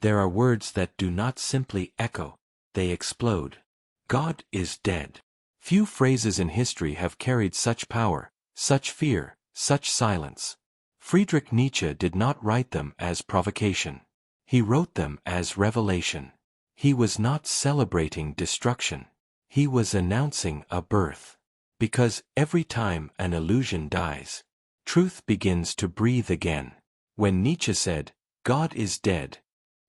There are words that do not simply echo, they explode. God is dead. Few phrases in history have carried such power, such fear, such silence. Friedrich Nietzsche did not write them as provocation. He wrote them as revelation. He was not celebrating destruction. He was announcing a birth. Because every time an illusion dies, truth begins to breathe again. When Nietzsche said, "God is dead,"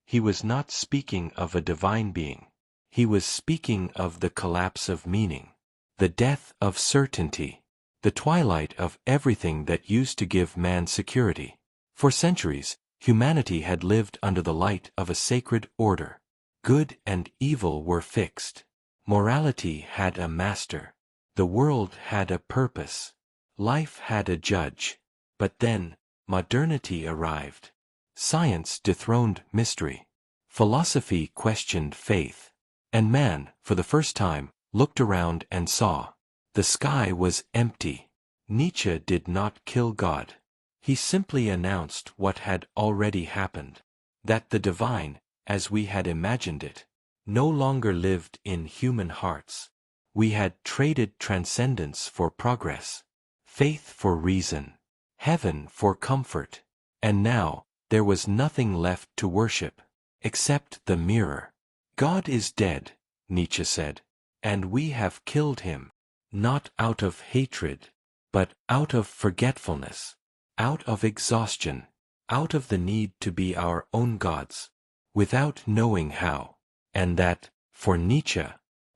he was not speaking of a divine being. He was speaking of the collapse of meaning, the death of certainty, the twilight of everything that used to give man security. For centuries, humanity had lived under the light of a sacred order. Good and evil were fixed. Morality had a master. The world had a purpose. Life had a judge. But then, modernity arrived. Science dethroned mystery. Philosophy questioned faith. And man, for the first time, looked around and saw. The sky was empty. Nietzsche did not kill God. He simply announced what had already happened. That the divine, as we had imagined it, no longer lived in human hearts. We had traded transcendence for progress, faith for reason, heaven for comfort, and now there was nothing left to worship, except the mirror. God is dead, Nietzsche said, and we have killed him, not out of hatred, but out of forgetfulness, out of exhaustion, out of the need to be our own gods, without knowing how. And that, for Nietzsche,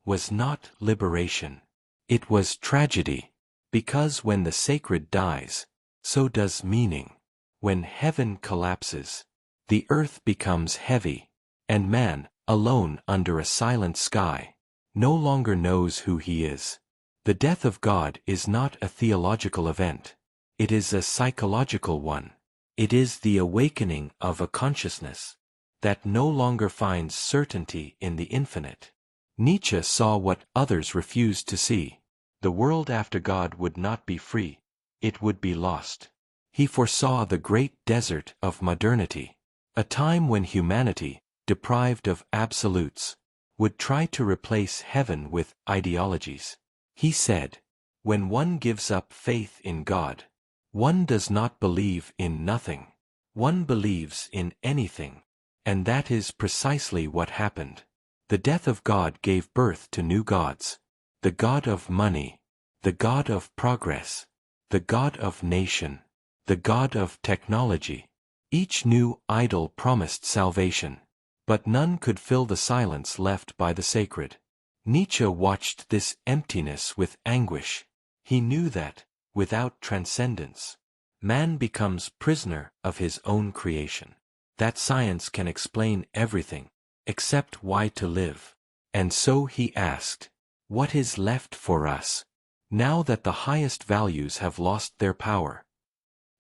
was not liberation. It was tragedy, because when the sacred dies, so does meaning. When heaven collapses, the earth becomes heavy, and man, alone under a silent sky, no longer knows who he is. The death of God is not a theological event. It is a psychological one. It is the awakening of a consciousness that no longer finds certainty in the infinite. Nietzsche saw what others refused to see. The world after God would not be free. It would be lost. He foresaw the great desert of modernity, a time when humanity, deprived of absolutes, would try to replace heaven with ideologies. He said, "When one gives up faith in God, one does not believe in nothing. One believes in anything." And that is precisely what happened. The death of God gave birth to new gods. The God of money, the God of progress, the God of nation, the God of technology. Each new idol promised salvation, but none could fill the silence left by the sacred. Nietzsche watched this emptiness with anguish. He knew that, without transcendence, man becomes prisoner of his own creation. That science can explain everything, except why to live. And so he asked, what is left for us, now that the highest values have lost their power?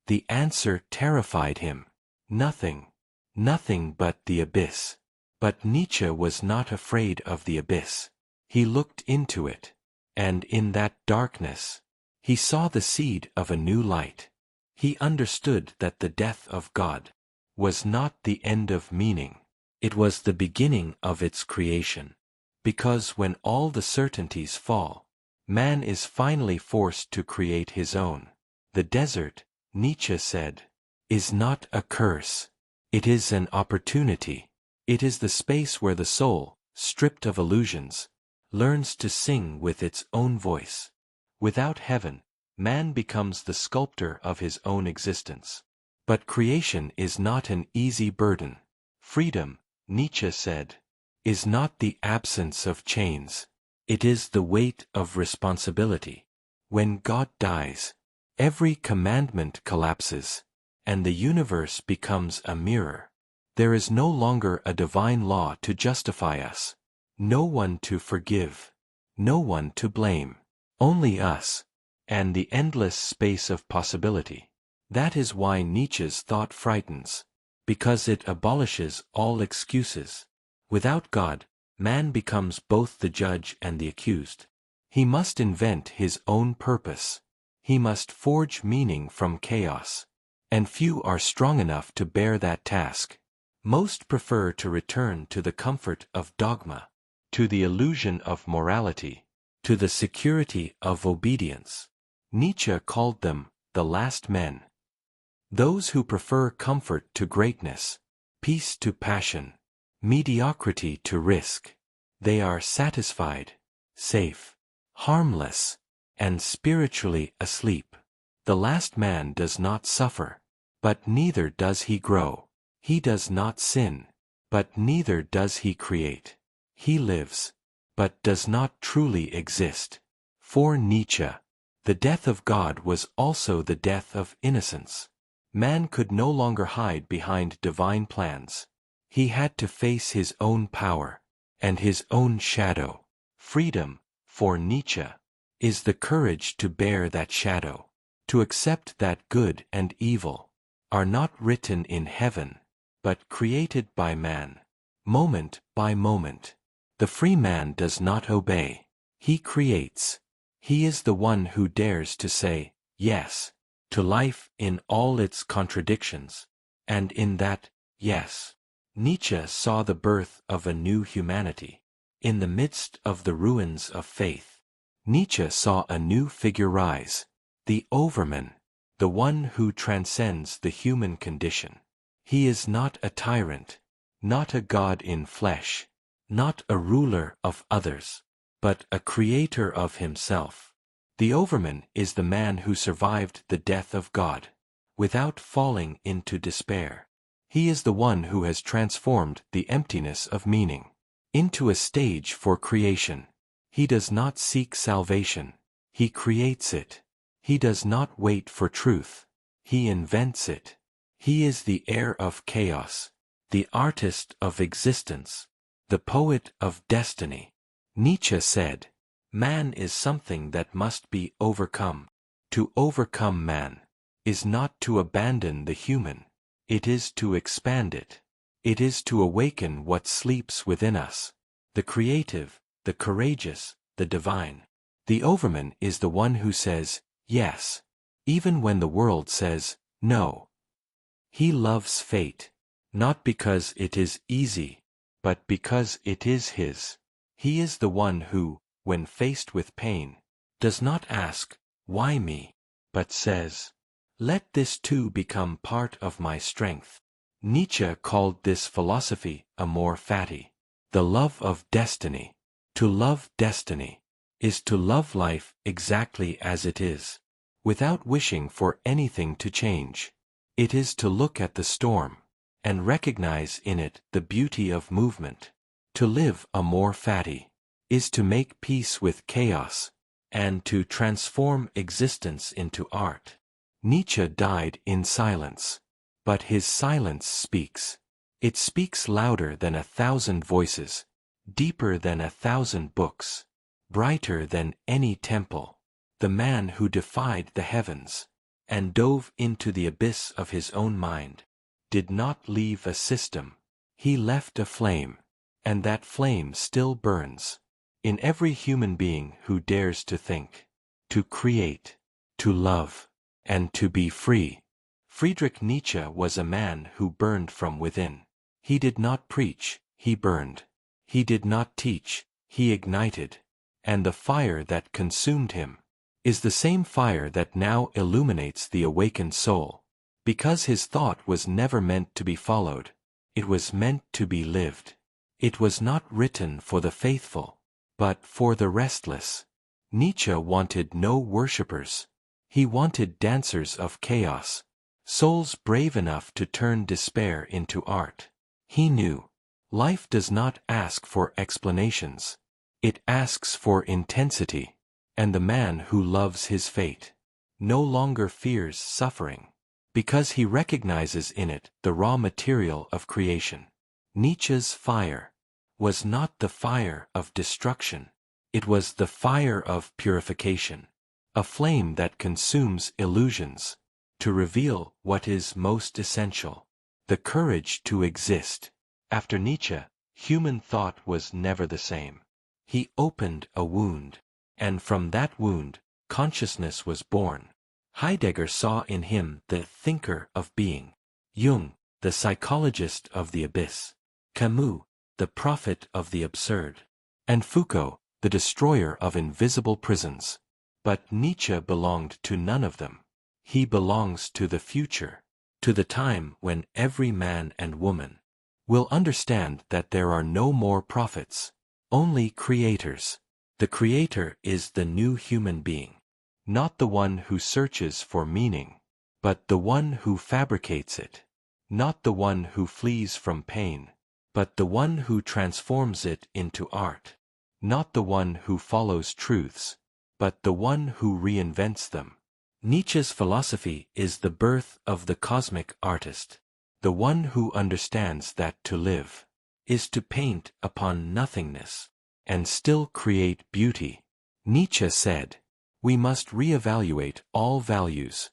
The answer terrified him. Nothing. Nothing but the abyss. But Nietzsche was not afraid of the abyss. He looked into it, and in that darkness, he saw the seed of a new light. He understood that the death of God was not the end of meaning. It was the beginning of its creation. Because when all the certainties fall, man is finally forced to create his own. The desert, Nietzsche said, is not a curse. It is an opportunity. It is the space where the soul, stripped of illusions, learns to sing with its own voice. Without heaven, man becomes the sculptor of his own existence. But creation is not an easy burden. Freedom, Nietzsche said, is not the absence of chains. It is the weight of responsibility. When God dies, every commandment collapses, and the universe becomes a mirror. There is no longer a divine law to justify us, no one to forgive, no one to blame, only us, and the endless space of possibility. That is why Nietzsche's thought frightens, because it abolishes all excuses. Without God, man becomes both the judge and the accused. He must invent his own purpose. He must forge meaning from chaos. And few are strong enough to bear that task. Most prefer to return to the comfort of dogma, to the illusion of morality, to the security of obedience. Nietzsche called them the last men. Those who prefer comfort to greatness, peace to passion, mediocrity to risk. They are satisfied, safe, harmless, and spiritually asleep. The last man does not suffer, but neither does he grow. He does not sin, but neither does he create. He lives, but does not truly exist. For Nietzsche, the death of God was also the death of innocence. Man could no longer hide behind divine plans. He had to face his own power, and his own shadow. Freedom, for Nietzsche, is the courage to bear that shadow, to accept that good and evil are not written in heaven, but created by man, moment by moment. The free man does not obey. He creates. He is the one who dares to say, yes, to life in all its contradictions. And in that, yes, Nietzsche saw the birth of a new humanity. In the midst of the ruins of faith, Nietzsche saw a new figure rise, the overman, the one who transcends the human condition. He is not a tyrant, not a god in flesh, not a ruler of others, but a creator of himself. The overman is the man who survived the death of God, without falling into despair. He is the one who has transformed the emptiness of meaning into a stage for creation. He does not seek salvation, he creates it. He does not wait for truth, he invents it. He is the heir of chaos, the artist of existence, the poet of destiny. Nietzsche said, man is something that must be overcome. To overcome man is not to abandon the human, it is to expand it. It is to awaken what sleeps within us, the creative, the courageous, the divine. The overman is the one who says, yes, even when the world says, no. He loves fate, not because it is easy, but because it is his. He is the one who, when faced with pain, does not ask, why me, but says, let this too become part of my strength. Nietzsche called this philosophy amor fati, the love of destiny. To love destiny is to love life exactly as it is, without wishing for anything to change. It is to look at the storm and recognize in it the beauty of movement. To live amor fati is to make peace with chaos and to transform existence into art. Nietzsche died in silence, but his silence speaks. It speaks louder than 1,000 voices, deeper than 1,000 books, brighter than any temple. The man who defied the heavens and dove into the abyss of his own mind did not leave a system. He left a flame, and that flame still burns in every human being who dares to think, to create, to love, and to be free. Friedrich Nietzsche was a man who burned from within. He did not preach, he burned. He did not teach, he ignited. And the fire that consumed him is the same fire that now illuminates the awakened soul. Because his thought was never meant to be followed, it was meant to be lived. It was not written for the faithful, but for the restless. Nietzsche wanted no worshippers. He wanted dancers of chaos, souls brave enough to turn despair into art. He knew, life does not ask for explanations. It asks for intensity, and the man who loves his fate no longer fears suffering, because he recognizes in it the raw material of creation. Nietzsche's fire was not the fire of destruction, it was the fire of purification, a flame that consumes illusions, to reveal what is most essential, the courage to exist. After Nietzsche, human thought was never the same. He opened a wound, and from that wound, consciousness was born. Heidegger saw in him the thinker of being. Jung, the psychologist of the abyss; Camus, the prophet of the absurd; and Foucault, the destroyer of invisible prisons. But Nietzsche belonged to none of them. He belongs to the future, to the time when every man and woman will understand that there are no more prophets, only creators. The creator is the new human being, not the one who searches for meaning, but the one who fabricates it; not the one who flees from pain, but the one who transforms it into art; not the one who follows truths, but the one who reinvents them. Nietzsche's philosophy is the birth of the cosmic artist, the one who understands that to live is to paint upon nothingness and still create beauty. Nietzsche said, "We must reevaluate all values."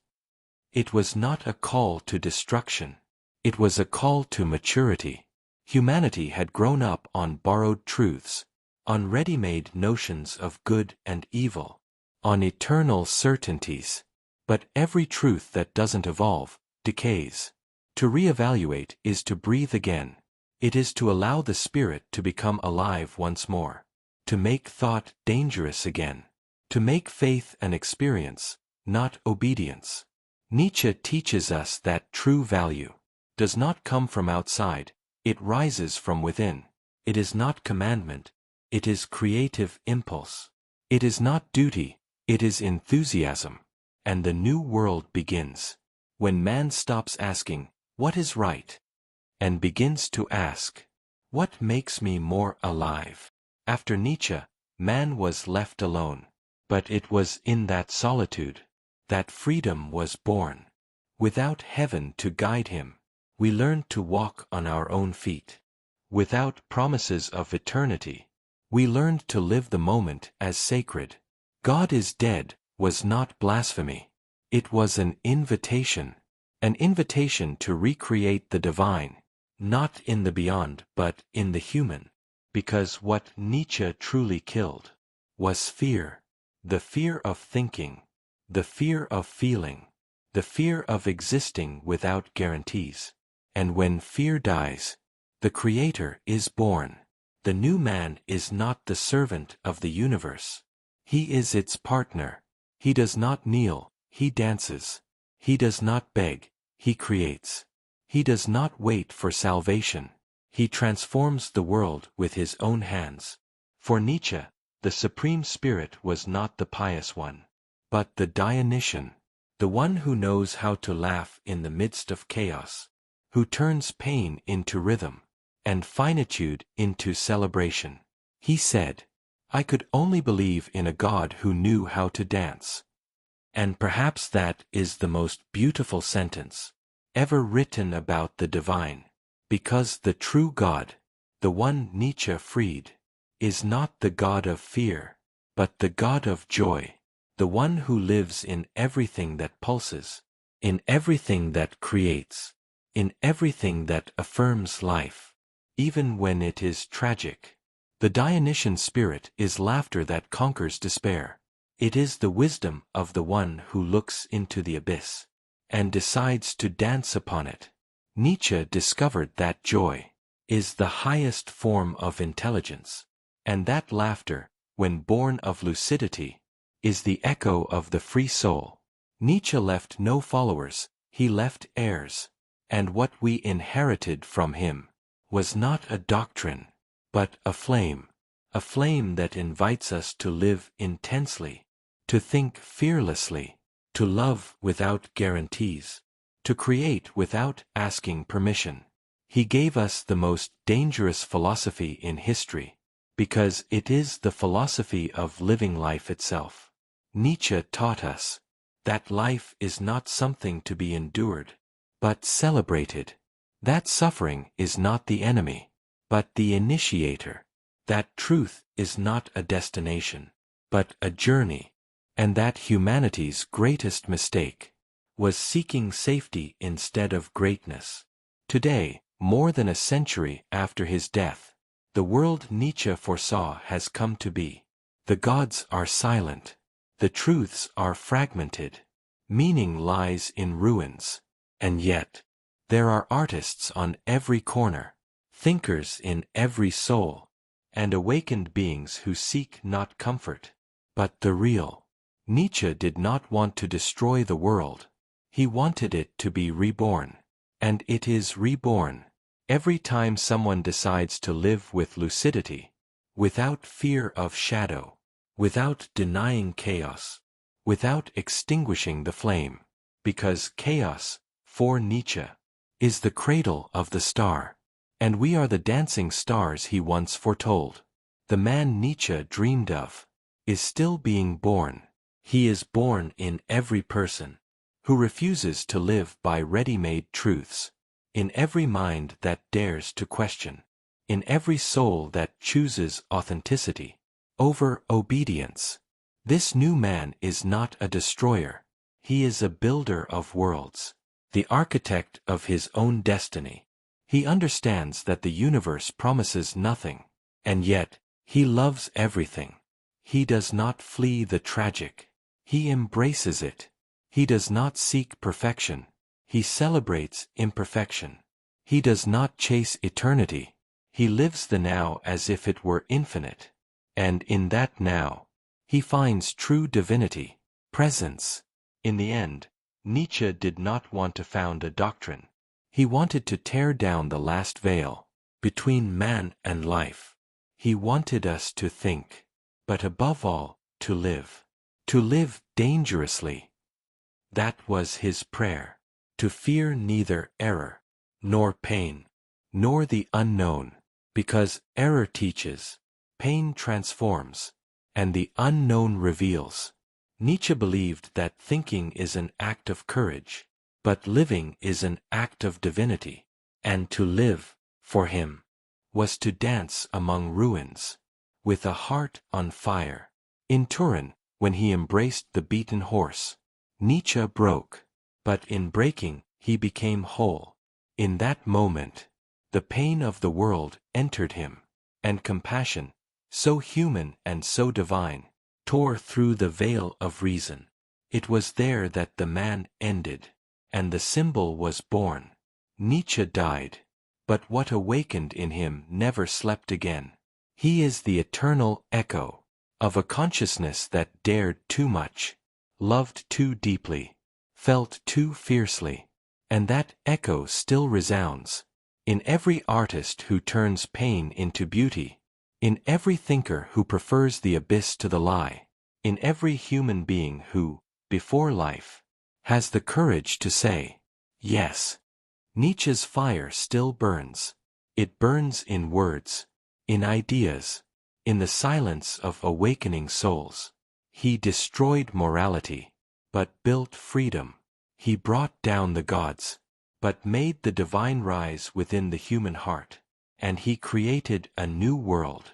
It was not a call to destruction. It was a call to maturity. Humanity had grown up on borrowed truths, on ready-made notions of good and evil, on eternal certainties. But every truth that doesn't evolve, decays. To reevaluate is to breathe again. It is to allow the spirit to become alive once more. To make thought dangerous again. To make faith an experience, not obedience. Nietzsche teaches us that true value does not come from outside, it rises from within. It is not commandment, it is creative impulse. It is not duty, it is enthusiasm. And the new world begins when man stops asking, "What is right?" and begins to ask, "What makes me more alive?" After Nietzsche, man was left alone. But it was in that solitude that freedom was born. Without heaven to guide him, we learned to walk on our own feet. Without promises of eternity, we learned to live the moment as sacred. God is dead was not blasphemy. It was an invitation to recreate the divine, not in the beyond but in the human. Because what Nietzsche truly killed was fear. The fear of thinking, the fear of feeling, the fear of existing without guarantees. And when fear dies, the Creator is born. The new man is not the servant of the universe. He is its partner. He does not kneel, he dances. He does not beg, he creates. He does not wait for salvation. He transforms the world with his own hands. For Nietzsche, the supreme spirit was not the pious one, but the Dionysian, the one who knows how to laugh in the midst of chaos, who turns pain into rhythm, and finitude into celebration. He said, "I could only believe in a God who knew how to dance." And perhaps that is the most beautiful sentence ever written about the divine, because the true God, the one Nietzsche freed, is not the God of fear, but the God of joy, the one who lives in everything that pulses, in everything that creates, in everything that affirms life, even when it is tragic. The Dionysian spirit is laughter that conquers despair. It is the wisdom of the one who looks into the abyss and decides to dance upon it. Nietzsche discovered that joy is the highest form of intelligence, and that laughter, when born of lucidity, is the echo of the free soul. Nietzsche left no followers, he left heirs, and what we inherited from him was not a doctrine, but a flame that invites us to live intensely, to think fearlessly, to love without guarantees, to create without asking permission. He gave us the most dangerous philosophy in history, because it is the philosophy of living life itself. Nietzsche taught us that life is not something to be endured, but celebrated. That suffering is not the enemy, but the initiator. That truth is not a destination, but a journey. And that humanity's greatest mistake was seeking safety instead of greatness. Today, more than a century after his death, the world Nietzsche foresaw has come to be. The gods are silent. The truths are fragmented. Meaning lies in ruins. And yet, There are artists on every corner, thinkers in every soul, and awakened beings who seek not comfort, but the real. Nietzsche did not want to destroy the world. He wanted it to be reborn. And it is reborn every time someone decides to live with lucidity, without fear of shadow, without denying chaos, without extinguishing the flame, because chaos, for Nietzsche, is the cradle of the star, and we are the dancing stars he once foretold. The man Nietzsche dreamed of is still being born. He is born in every person who refuses to live by ready-made truths, in every mind that dares to question, in every soul that chooses authenticity over obedience. This new man is not a destroyer. He is a builder of worlds, the architect of his own destiny. He understands that the universe promises nothing, and yet, he loves everything. He does not flee the tragic. He embraces it. He does not seek perfection. He celebrates imperfection. He does not chase eternity. He lives the now as if it were infinite. And in that now, he finds true divinity, presence. In the end, Nietzsche did not want to found a doctrine. He wanted to tear down the last veil between man and life. He wanted us to think, but above all, to live dangerously. That was his prayer, to fear neither error, nor pain, nor the unknown, because error teaches, pain transforms, and the unknown reveals. Nietzsche believed that thinking is an act of courage, but living is an act of divinity, and to live, for him, was to dance among ruins, with a heart on fire. In Turin, when he embraced the beaten horse, Nietzsche broke, but in breaking, he became whole. In that moment, the pain of the world entered him, and compassion, so human and so divine, tore through the veil of reason. It was there that the man ended, and the symbol was born. Nietzsche died, but what awakened in him never slept again. He is the eternal echo of a consciousness that dared too much, loved too deeply, felt too fiercely, and that echo still resounds in every artist who turns pain into beauty, in every thinker who prefers the abyss to the lie, in every human being who, before life, has the courage to say, yes. Nietzsche's fire still burns. It burns in words, in ideas, in the silence of awakening souls. He destroyed morality, but built freedom. He brought down the gods, but made the divine rise within the human heart. And he created a new world,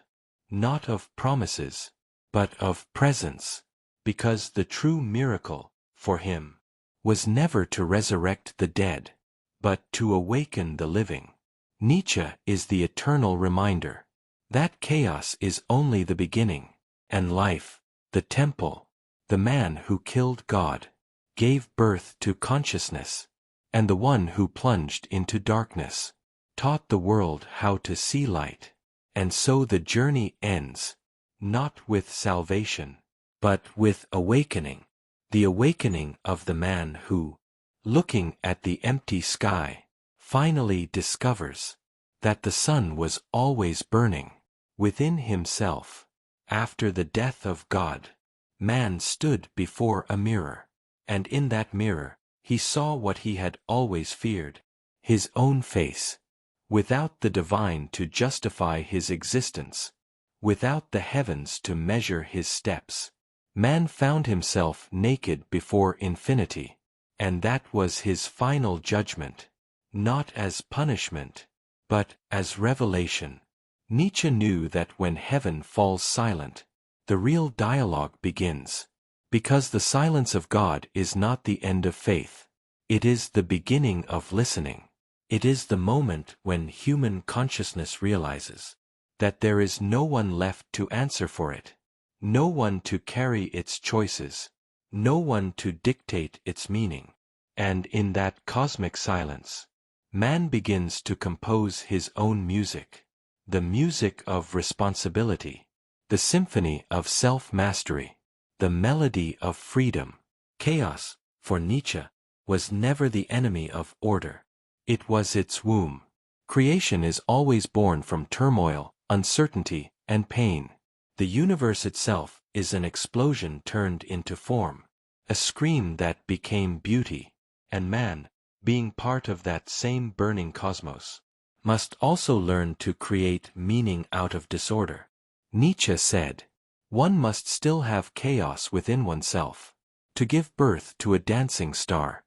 not of promises, but of presence, because the true miracle, for him, was never to resurrect the dead, but to awaken the living. Nietzsche is the eternal reminder that chaos is only the beginning, and life, the temple, the man who killed God, gave birth to consciousness, and the one who plunged into darkness taught the world how to see light. And so the journey ends, not with salvation, but with awakening, the awakening of the man who, looking at the empty sky, finally discovers that the sun was always burning within himself. After the death of God, man stood before a mirror, and in that mirror, he saw what he had always feared, his own face. Without the divine to justify his existence, without the heavens to measure his steps, man found himself naked before infinity, and that was his final judgment, not as punishment, but as revelation. Nietzsche knew that when heaven falls silent, the real dialogue begins, because the silence of God is not the end of faith. It is the beginning of listening. It is the moment when human consciousness realizes that there is no one left to answer for it, no one to carry its choices, no one to dictate its meaning. And in that cosmic silence, Man begins to compose his own music. The music of responsibility. The symphony of self-mastery. The melody of freedom. Chaos, for Nietzsche, was never the enemy of order. It was its womb. Creation is always born from turmoil, uncertainty, and pain. The universe itself is an explosion turned into form, a scream that became beauty, and man, being part of that same burning cosmos, must also learn to create meaning out of disorder. Nietzsche said, "One must still have chaos within oneself, to give birth to a dancing star."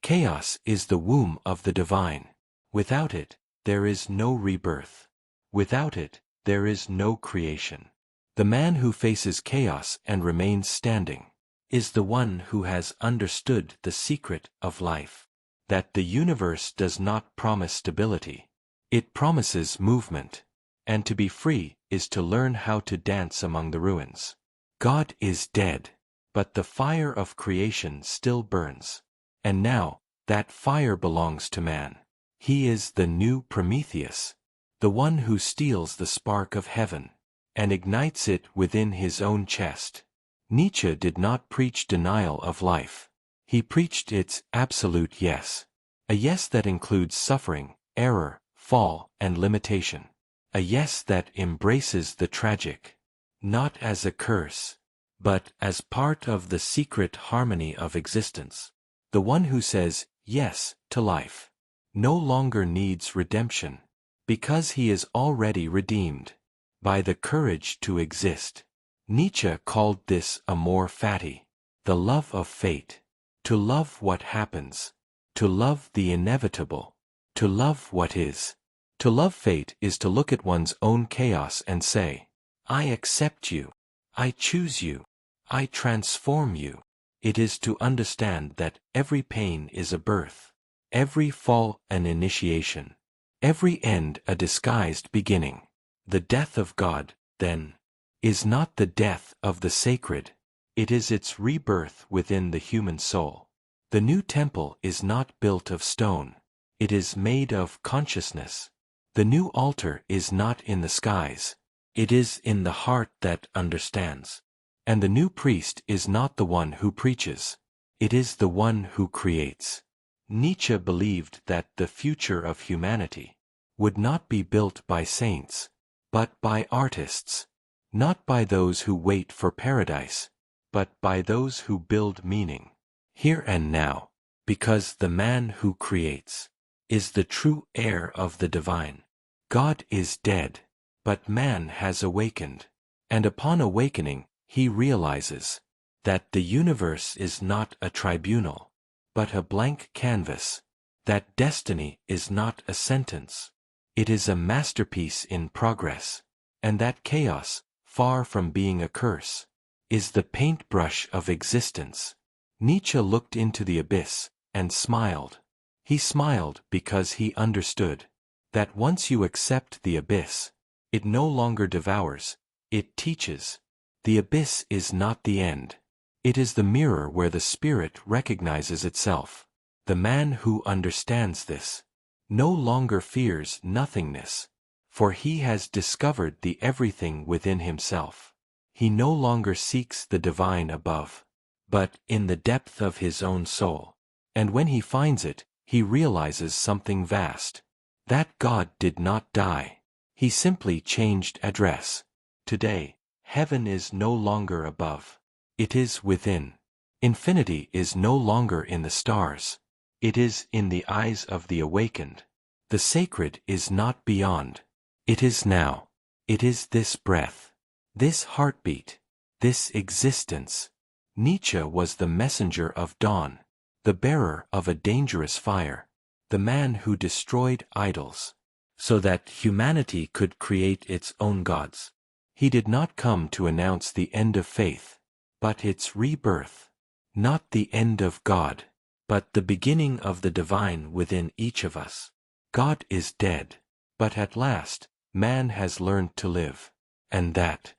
Chaos is the womb of the divine. Without it, there is no rebirth. Without it, there is no creation. The man who faces chaos and remains standing is the one who has understood the secret of life. That the universe does not promise stability. It promises movement. And to be free is to learn how to dance among the ruins. God is dead, but the fire of creation still burns. And now, that fire belongs to man. He is the new Prometheus, the one who steals the spark of heaven, and ignites it within his own chest. Nietzsche did not preach denial of life. He preached its absolute yes. A yes that includes suffering, error, fall, and limitation. A yes that embraces the tragic, not as a curse, but as part of the secret harmony of existence. The one who says yes to life no longer needs redemption, because he is already redeemed by the courage to exist. Nietzsche called this amor fati, the love of fate, to love what happens, to love the inevitable, to love what is. To love fate is to look at one's own chaos and say, I accept you, I choose you, I transform you. It is to understand that every pain is a birth, every fall an initiation, every end a disguised beginning. The death of God, then, is not the death of the sacred, it is its rebirth within the human soul. The new temple is not built of stone, it is made of consciousness. The new altar is not in the skies, it is in the heart that understands. And the new priest is not the one who preaches, it is the one who creates. Nietzsche believed that the future of humanity would not be built by saints, but by artists, not by those who wait for paradise, but by those who build meaning, here and now, because the man who creates is the true heir of the divine. God is dead, but man has awakened, and upon awakening, he realizes that the universe is not a tribunal, but a blank canvas, that destiny is not a sentence, it is a masterpiece in progress, and that chaos, far from being a curse, is the paintbrush of existence. Nietzsche looked into the abyss and smiled. He smiled because he understood that once you accept the abyss, it no longer devours, it teaches. The abyss is not the end. It is the mirror where the spirit recognizes itself. The man who understands this no longer fears nothingness, for he has discovered the everything within himself. He no longer seeks the divine above, but in the depth of his own soul. And when he finds it, he realizes something vast. That God did not die. He simply changed address. Today, heaven is no longer above. It is within. Infinity is no longer in the stars. It is in the eyes of the awakened. The sacred is not beyond. It is now. It is this breath, this heartbeat, this existence. Nietzsche was the messenger of dawn, the bearer of a dangerous fire, the man who destroyed idols, so that humanity could create its own gods. He did not come to announce the end of faith, but its rebirth. Not the end of God, but the beginning of the divine within each of us. God is dead, but at last, man has learned to live. And that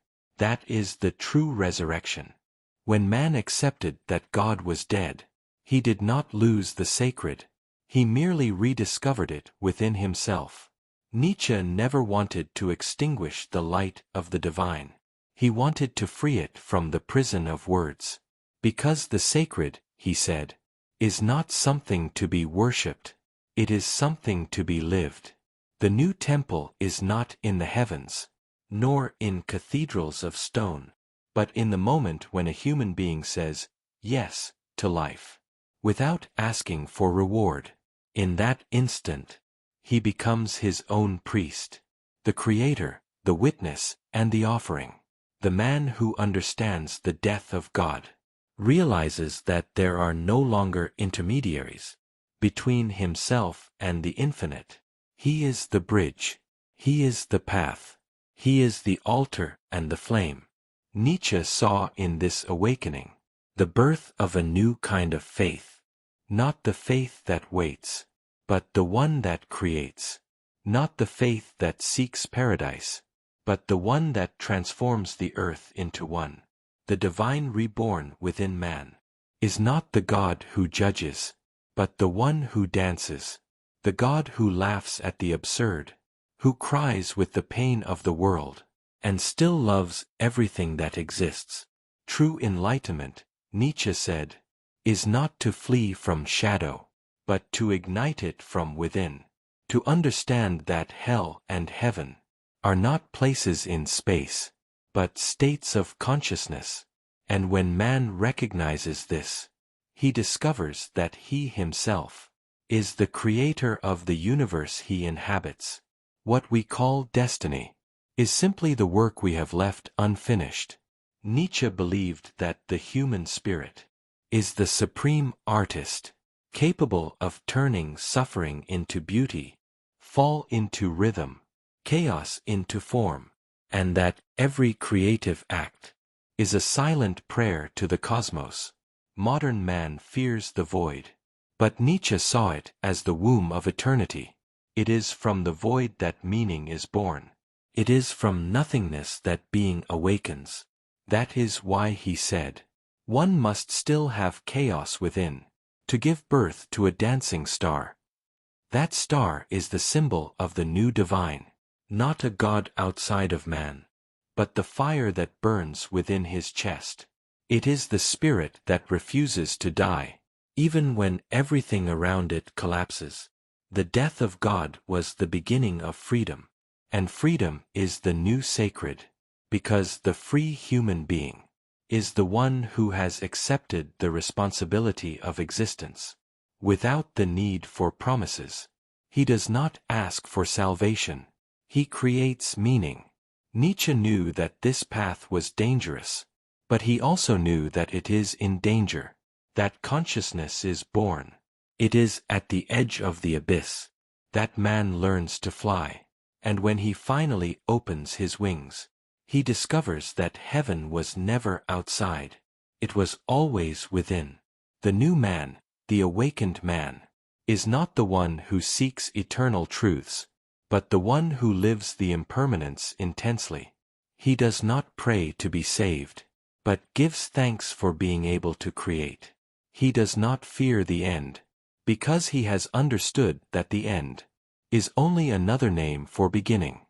is the true resurrection. When man accepted that God was dead, he did not lose the sacred, He merely rediscovered it within himself. Nietzsche never wanted to extinguish the light of the divine. He wanted to free it from the prison of words. Because the sacred, he said, is not something to be worshipped. It is something to be lived. The new temple is not in the heavens, nor in cathedrals of stone, but in the moment when a human being says, yes, to life, without asking for reward. In that instant, he becomes his own priest, the creator, the witness, and the offering. The man who understands the death of God realizes that there are no longer intermediaries between himself and the infinite. He is the bridge. He is the path. He is the altar and the flame. Nietzsche saw in this awakening the birth of a new kind of faith, not the faith that waits, but the one that creates, not the faith that seeks paradise, but the one that transforms the earth into one. The divine reborn within man is not the God who judges, but the one who dances, the God who laughs at the absurd, who cries with the pain of the world, and still loves everything that exists. True enlightenment, Nietzsche said, is not to flee from shadow, but to ignite it from within, to understand that hell and heaven are not places in space, but states of consciousness. And when man recognizes this, he discovers that he himself is the creator of the universe he inhabits. What we call destiny is simply the work we have left unfinished. Nietzsche believed that the human spirit is the supreme artist, capable of turning suffering into beauty, fall into rhythm, chaos into form, and that every creative act is a silent prayer to the cosmos. Modern man fears the void, but Nietzsche saw it as the womb of eternity. It is from the void that meaning is born. It is from nothingness that being awakens. That is why he said, one must still have chaos within, to give birth to a dancing star. That star is the symbol of the new divine, not a god outside of man, but the fire that burns within his chest. It is the spirit that refuses to die, even when everything around it collapses. The death of God was the beginning of freedom, and freedom is the new sacred, because the free human being is the one who has accepted the responsibility of existence, without the need for promises. He does not ask for salvation. He creates meaning. Nietzsche knew that this path was dangerous, but he also knew that it is in danger, that consciousness is born. It is at the edge of the abyss that man learns to fly, and when he finally opens his wings, he discovers that heaven was never outside. It was always within. The new man, the awakened man, is not the one who seeks eternal truths, but the one who lives the impermanence intensely. He does not pray to be saved, but gives thanks for being able to create. He does not fear the end, because he has understood that the end is only another name for beginning.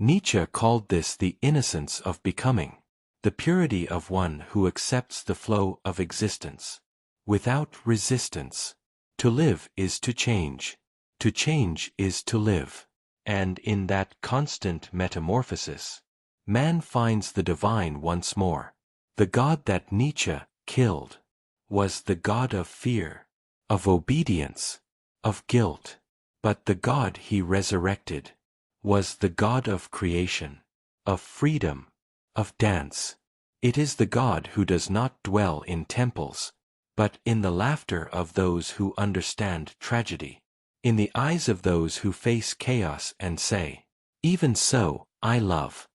Nietzsche called this the innocence of becoming, the purity of one who accepts the flow of existence, without resistance. To live is to change is to live. And in that constant metamorphosis, man finds the divine once more. The God that Nietzsche killed was the God of fear, of obedience, of guilt. But the God he resurrected was the God of creation, of freedom, of dance. It is the God who does not dwell in temples, but in the laughter of those who understand tragedy, in the eyes of those who face chaos and say, even so, I love.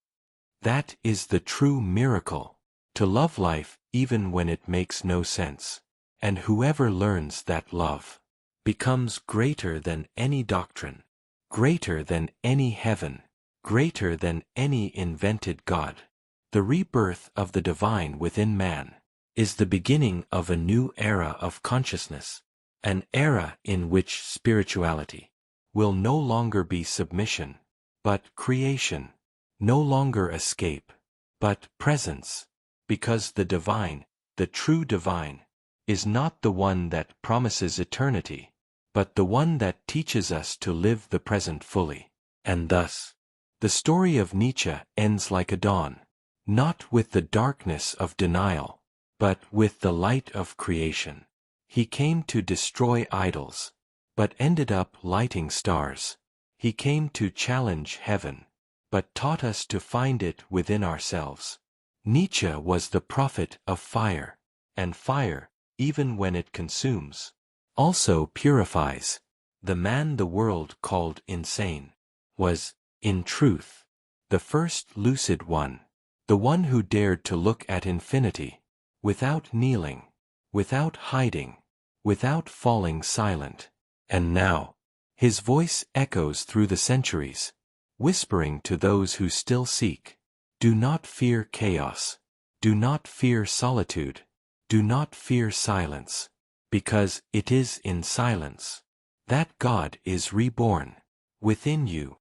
That is the true miracle, to love life even when it makes no sense. And whoever learns that love becomes greater than any doctrine, greater than any heaven, greater than any invented God. The rebirth of the divine within man is the beginning of a new era of consciousness, An era in which spirituality will no longer be submission, but creation, no longer escape, but presence, because the divine, the true divine, is not the one that promises eternity, but the one that teaches us to live the present fully. And thus, the story of Nietzsche ends like a dawn, not with the darkness of denial, but with the light of creation. He came to destroy idols, but ended up lighting stars. He came to challenge heaven, but taught us to find it within ourselves. Nietzsche was the prophet of fire, and fire, even when it consumes, also purifies. The man the world called insane was, in truth, the first lucid one, the one who dared to look at infinity, without kneeling, without hiding, without falling silent. And now, his voice echoes through the centuries, whispering to those who still seek, do not fear chaos, do not fear solitude, do not fear silence, because it is in silence that God is reborn, within you,